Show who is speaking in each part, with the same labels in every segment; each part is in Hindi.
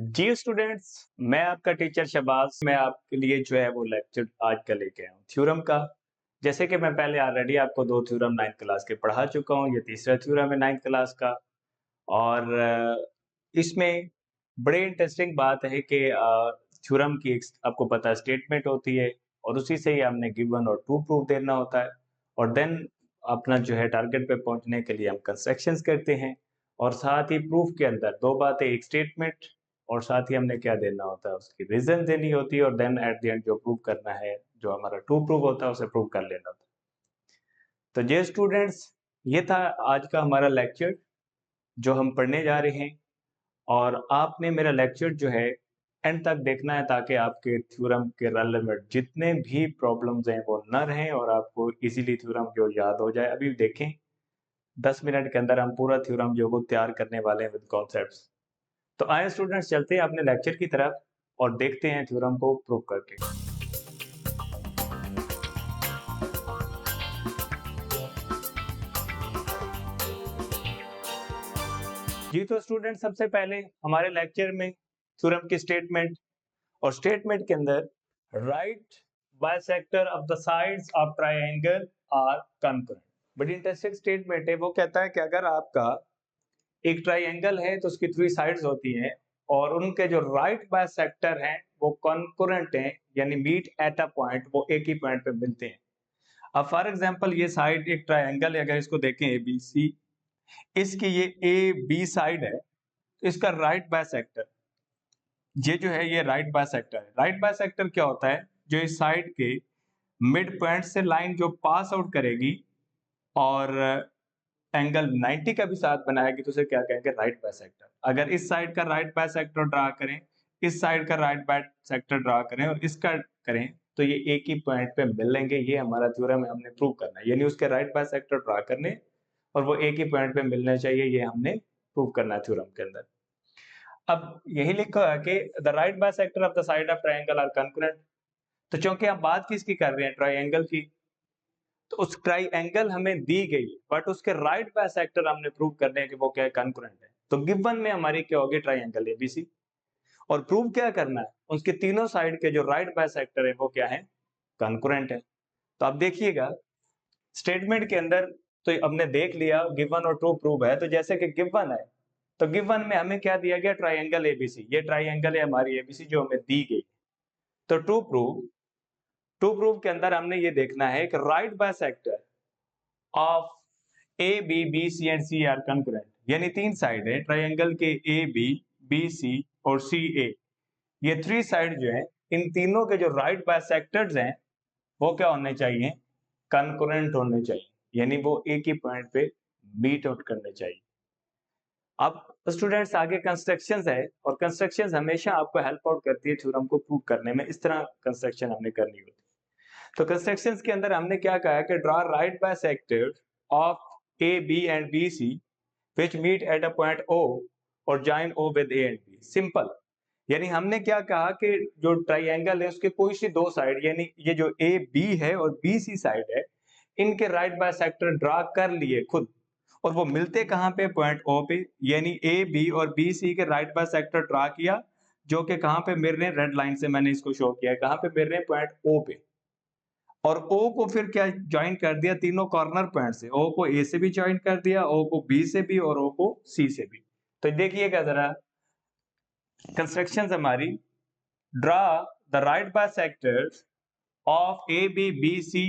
Speaker 1: जी स्टूडेंट्स, मैं आपका टीचर शहबाज। मैं आपके लिए जो है वो लेक्चर आज का लेके आया हूँ थ्योरम का। जैसे कि मैं पहले ऑलरेडी आपको दो थ्योरम 9th क्लास के पढ़ा चुका हूँ। ये तीसरा थ्योरम है 9th क्लास का। और इसमें बड़े इंटरेस्टिंग बात है कि थ्योरम की एक आपको पता है स्टेटमेंट होती है और उसी से ही हमने गिवन और ट्रू प्रूफ देना होता है। और देन अपना जो है टारगेट पे पहुंचने के लिए हम कंस्ट्रक्शंस करते हैं। और साथ ही प्रूफ के अंदर दो बातें, एक स्टेटमेंट और साथ ही हमने क्या देना होता है, उसकी रीजन देनी होती है। और देन एट द एंड जो प्रूव करना है, जो हमारा ट्रू प्रूफ होता है, उसे प्रूव कर लेना होता है। तो ये स्टूडेंट्स, ये था आज का हमारा लेक्चर जो हम पढ़ने जा रहे हैं। और आपने मेरा लेक्चर जो है एंड तक देखना है ताकि आपके थ्योरम के रेलेवेंट जितने भी प्रॉब्लम्स हैं वो न रहें और आपको इजीली थ्योरम जो याद हो जाए। अभी देखें 10 मिनट के अंदर हम पूरा थ्योरम जो वो तैयार करने वाले हैं विद कॉन्सेप्ट्स। तो आए स्टूडेंट्स, चलते हैं अपने लेक्चर की तरफ और देखते हैं थ्योरम को प्रूव करके। जी तो स्टूडेंट, सबसे पहले हमारे लेक्चर में थ्योरम की स्टेटमेंट, और स्टेटमेंट के अंदर right bisector of the sides of triangle are concurrent. बड़ी इंटरेस्टिंग स्टेटमेंट है। वो कहता है कि अगर आपका एक ट्रायंगल है तो उसकी थ्री साइड्स होती हैं और उनके जो राइट बाइसेक्टर हैं वो कॉन्करेंट हैं, यानी मीट एट अ पॉइंट, वो एक ही पॉइंट पे मिलते हैं। अब फॉर एग्जांपल ये साइड एक ट्रायंगल है, अगर इसको देखें ए बी सी, इसकी ये ए बी साइड है तो इसका राइट बाइसेक्टर ये जो है ये राइट बाइसेक्टर है। राइट बाइसेक्टर क्या होता है? जो इस साइड के मिड पॉइंट से लाइन जो पास आउट करेगी और एंगल 90 का भी साथ बनाएगी तो उसे क्या कहेंगे? Right bisector. अगर इस साइड का राइट बाइसेक्टर ड्रा करें, इस साइड का राइट बाइसेक्टर ड्रा करें और इसका करें तो ये एक ही पॉइंट पे मिलेंगे। ये हमारा थ्योरम है, हमने प्रूव करना है। यानी उसके राइट बाइसेक्टर ड्रा करने और वो एक ही पॉइंट पे मिलना चाहिए, ये हमने प्रूव करना है थ्योरम के अंदर। अब यही लिखा है कि the right bisector of the side of triangle are concurrent. तो चूंकि हम बात किसकी कर रहे हैं? ट्रायंगल की। तो उस ट्रायंगल हमें दी गई बट उसके राइट बाइसेक्टर हमने प्रूव करने हैं कि वो क्या है? कॉन्करेंट है। तो गिवन में हमारी क्या होगी? Triangle ABC. और प्रूव क्या करना है? उसके तीनों साइड के जो राइट बाइसेक्टर है वो क्या है? कॉन्करेंट है। तो अब देखिएगा स्टेटमेंट के अंदर, तो हमने देख लिया गिवन और ट्रू प्रूव है। तो जैसे कि गिवन है तो गिवन में हमें क्या दिया गया? Triangle ABC. ये ट्रायंगल है हमारी एबीसी जो हमें दी गई। तो ट्रू प्रूव के अंदर हमने ये देखना है कि right bisector of A B B C and C are concurrent. यानी तीन साइड है ट्रायंगल के, ए बी सी और सी ए। ये थ्री साइड जो है, इन तीनों के जो राइट बाइसेक्टर्स हैं वो क्या होने चाहिए? कॉन्करेंट होने चाहिए। यानी वो एक ही पॉइंट पे मीट आउट करने चाहिए। अब स्टूडेंट्स आगे कंस्ट्रक्शंस है और कंस्ट्रक्शंस हमेशा आपको हेल्प आउट करती है थ्योरम को प्रूव करने में। इस तरह कंस्ट्रक्शन हमने करनी होती है। तो कंस्ट्रक्शंस के अंदर हमने क्या कहा कि draw right bisector of A B and B C which meet at a point O और join O with A and B. Simple. यानी हमने क्या कहा कि जो ट्रायंगल है उसके कोई सी दो साइड, यानी ये जो ए बी है और बी सी साइड है, इनके राइट बाइसेक्टर ड्रा कर लिए खुद। और वो मिलते कहां पे? पॉइंट ओ पे। यानी ए बी और बी सी के राइट बाइसेक्टर ड्रा किया जो कि कहां पे मिल रहे हैं? रेड लाइन से मैंने इसको शो किया है। कहां पे मिल रहे हैं? पॉइंट ओ पे। और ओ को फिर क्या ज्वाइन कर दिया? तीनों कॉर्नर पॉइंट से। ओ को ए से भी ज्वाइन कर दिया, ओ को बी से भी और ओ को सी से भी। तो देखिएगा जरा कंस्ट्रक्शंस हमारी, draw the right bisectors of A B B C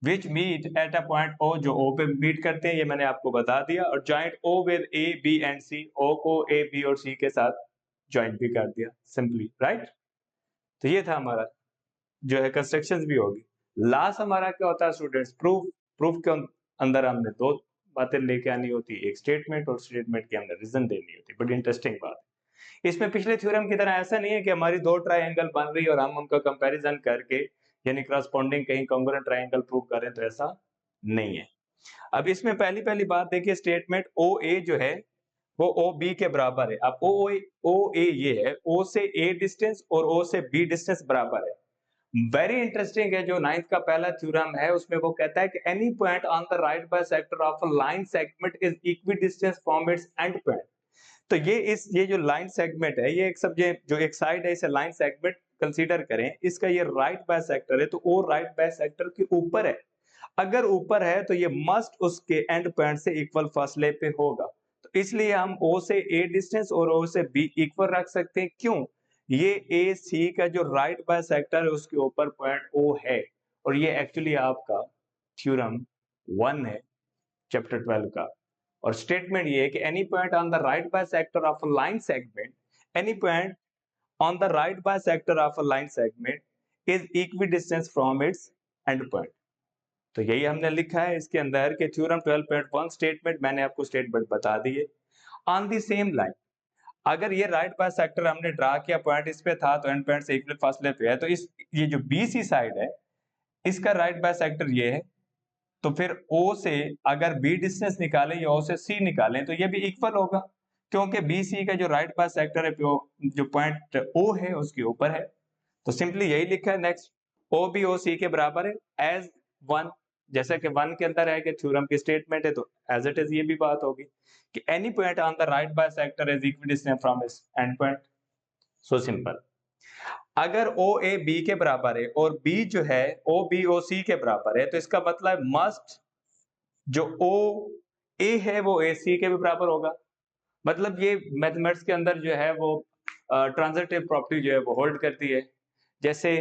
Speaker 1: which meet at a point O, जो ओ पे मीट करते हैं, ये मैंने आपको बता दिया। और joint O with A B and C, O को ए बी और सी के साथ ज्वाइंट भी कर दिया सिंपली, राइट। तो ये था हमारा जो है कंस्ट्रक्शंस भी होगी। लास्ट हमारा क्या होता है स्टूडेंट्स? प्रूफ। प्रूफ के अंदर हमने दो बातें लेके आनी होती है, एक स्टेटमेंट और स्टेटमेंट के अंदर रीजन देनी होती है। बड़ी इंटरेस्टिंग बात है। इसमें पिछले थ्योरम की तरह ऐसा नहीं है कि हमारी दो ट्रायंगल बन रही है और हम उनका कंपैरिजन करके यानी करस्पॉन्डिंग कहीं कॉन्ग्रुएंट ट्रायंगल प्रूव करें, तो ऐसा नहीं है। अब इसमें पहली पहली बात देखिए, स्टेटमेंट ओ ए जो है वो ओ बी के बराबर है। अब ओ ए ये है, ओ से ए डिस्टेंस और ओ से बी डिस्टेंस बराबर है। वेरी इंटरेस्टिंग है। जो 9th का पहला थ्योरम है उसमें वो कहता है कि any point on the right bisector of a line segment is equidistance from its and point. तो ये जो लाइन सेगमेंट है, ये एक सब्जेक्ट जो एक साइड है, इसे लाइन सेगमेंट कंसीडर करें, इसका ये राइट बाइसेक्टर है, तो ओ राइट बाइसेक्टर के ऊपर है। अगर ऊपर है तो ये मस्ट उसके एंड पॉइंट से इक्वल फासले पे होगा। तो इसलिए हम ओ से ए डिस्टेंस और ओ से बी इक्वल रख सकते हैं। क्यों? ये ए सी का जो राइट बाइसेक्टर है उसके ऊपर पॉइंट ओ है, और ये एक्चुअली आपका थ्योरम 1 है चैप्टर 12 का। और स्टेटमेंट ये है कि any point on the right bisector of a line segment, any point on the right bisector of a line segment is equidistant from its end point। तो यही हमने लिखा है इसके अंदर कि थ्योरम 12.1 स्टेटमेंट, मैंने आपको स्टेटमेंट बता दी है। ऑन द सेम लाइन, अगर ये राइट बाइसेक्टर हमने ड्रा किया, पॉइंट इस पे था तो एंड पॉइंट से इक्वल फासले पे है, तो इस ये जो BC साइड है इसका राइट बाइसेक्टर ये है, तो फिर O से अगर B डिस्टेंस निकालें या O से C निकालें तो ये भी इक्वल होगा, क्योंकि BC का जो राइट बाइसेक्टर है जो पॉइंट O है उसके ऊपर है। तो सिंपली यही लिखा है। नेक्स्ट, OB OC के बराबर है एज 1, जैसा कि 1 के अंदर है कि थ्योरम की स्टेटमेंट है, तो एज इट इज ये भी बात होगी कि any point on the right bisector is equidistant from its and point. So simple. अगर OA B के बराबर है और B जो है OB OC के बराबर है, तो इसका मतलब मस्ट जो OA है वो AC के भी बराबर होगा। मतलब ये मैथमेटिक्स के अंदर जो है वो ट्रांजिटिव प्रॉपर्टी जो है वो होल्ड करती है। जैसे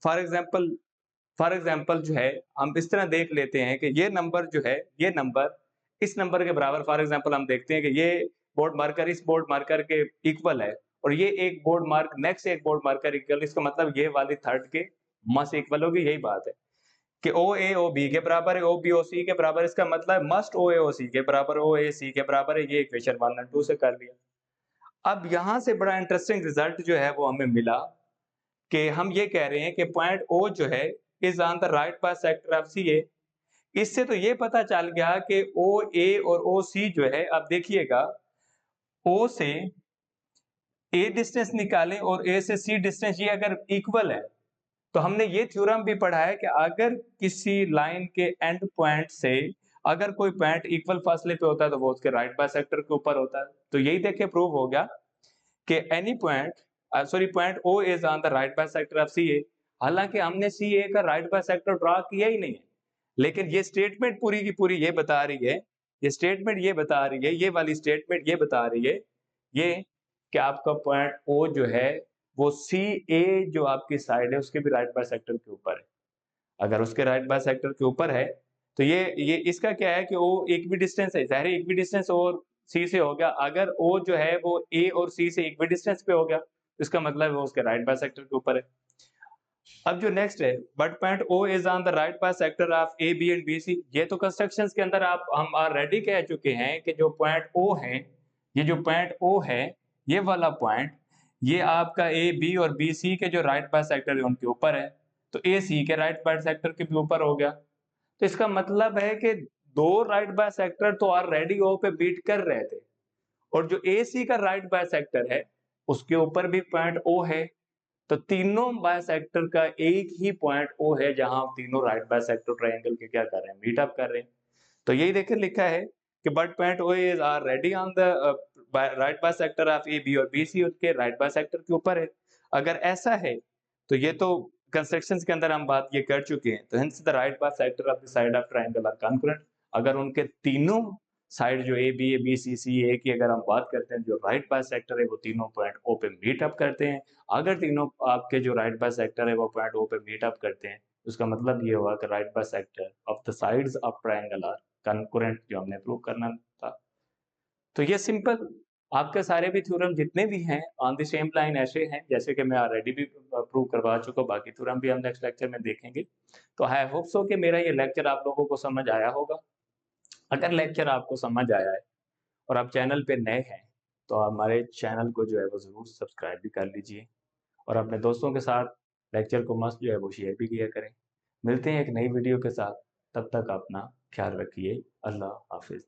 Speaker 1: फॉर एग्जांपल जो है हम इस तरह देख लेते हैं कि ये नंबर जो है, ये नंबर इस नंबर के बराबर, फॉर एग्जांपल हम देखते हैं कि ये बोर्ड मार्कर इस बोर्ड मार्कर के इक्वल है, और ये एक बोर्ड मार्क नेक्स्ट एक बोर्ड मार्कर इक्वल, इसका मतलब ये वाली थर्ड के मस्ट इक्वल होगी। यही बात है कि OA OB के बराबर है, OB OC के बराबर, इसका मतलब मस्ट OA OC के बराबर, OA C के बराबर है। ये इक्वेशन 1 और 2 से कर लिया। अब यहाँ से बड़ा इंटरेस्टिंग रिजल्ट जो है वो हमें मिला कि हम ये कह रहे हैं कि पॉइंट O जो है is on the right bisector of CA। इससे तो ये पता चल गया कि OA और OC जो है, अब देखिएगा O से A डिस्टेंस निकालें और A से C डिस्टेंस ये अगर इक्वल है, तो हमने ये थ्योरम भी पढ़ा है कि अगर किसी लाइन के एंड पॉइंट से अगर कोई पॉइंट इक्वल फासले पे होता है तो वो उसके राइट बाइसेक्टर के ऊपर होता है। तो यही देख के प्रूव हो गया कि any point O is on the right bisector of CA। हालांकि हमने CA का राइट बाइसेक्टर ड्रा किया ही नहीं है, लेकिन ये स्टेटमेंट पूरी की पूरी ये बता रही है, ये स्टेटमेंट ये बता रही है, ये वाली स्टेटमेंट ये बता रही है ये कि आपका पॉइंट O जो है वो CA जो आपकी साइड है उसके भी राइट बाइसेक्टर के ऊपर है। अगर उसके राइट बाइसेक्टर के ऊपर है तो ये इसका क्या है कि O इक्विडिस्टेंस है, ज़ाहिर है इक्विडिस्टेंस और C से हो गया। अगर O जो है वो A और C से इक्विडिस्टेंस पे हो गया, इसका मतलब वो उसके राइट बाइसेक्टर के ऊपर है। अब जो नेक्स्ट है, but point O is on the right bisector of A B and BC। ये तो कंस्ट्रक्शंस के अंदर हम ऑलरेडी कह चुके हैं कि जो पॉइंट O है, ये जो पॉइंट O है, ये वाला पॉइंट, ये आपका A B और BC के जो राइट बाइसेक्टर है उनके ऊपर है, तो AC के राइट बाइसेक्टर के भी ऊपर हो गया। तो इसका मतलब है कि दो राइट बाइसेक्टर तो ऑलरेडी O पे बीट कर रहे थे, और जो AC का राइट बाइसेक्टर है उसके ऊपर भी पॉइंट O है। तो तीनों बाइसेक्टर का एक ही पॉइंट O है जहां तीनों राइट बाइसेक्टर ट्रायंगल के क्या कर रहे हैं, मीट अप कर रहे हैं। तो यही देखिए लिखा है कि but point O is already on the right bisector of A B और BC उसके राइट बाइसेक्टर के ऊपर है। अगर ऐसा है तो ये तो कंस्ट्रक्शंस के अंदर हम बात ये कर चुके हैं, तो hence the right bisector of the side of triangle are congruent. अगर उनके तीनों साइड जो A B A B C C A की अगर हम बात करते हैं, जो राइट बाइसेक्टर है वो तीनों पॉइंट O पे मीट अप करते हैं। अगर तीनों आपके जो राइट बाइसेक्टर है वो पॉइंट O पे मीट अप करते हैं, उसका मतलब ये हुआ कि right bisector of the sides of triangle are concurrent, जो हमने प्रूव करना था। तो ये सिंपल आपके सारे भी थ्योरम जितने भी हैं ऑन द सेम लाइन ऐसे हैं जैसे कि मैं ऑलरेडी भी प्रूव करवा चुका हूं, बाकी थ्योरम भी हम नेक्स्ट लेक्चर में देखेंगे। तो आई होप सो कि मेरा ये लेक्चर आप लोगों को समझ आया होगा। अगर लेक्चर आपको समझ आया है और आप चैनल पे नए हैं तो हमारे चैनल को जो है वो ज़रूर सब्सक्राइब भी कर लीजिए, और अपने दोस्तों के साथ लेक्चर को मस्त जो है वो शेयर भी किया करें। मिलते हैं एक नई वीडियो के साथ, तब तक अपना ख्याल रखिए। अल्लाह हाफिज़।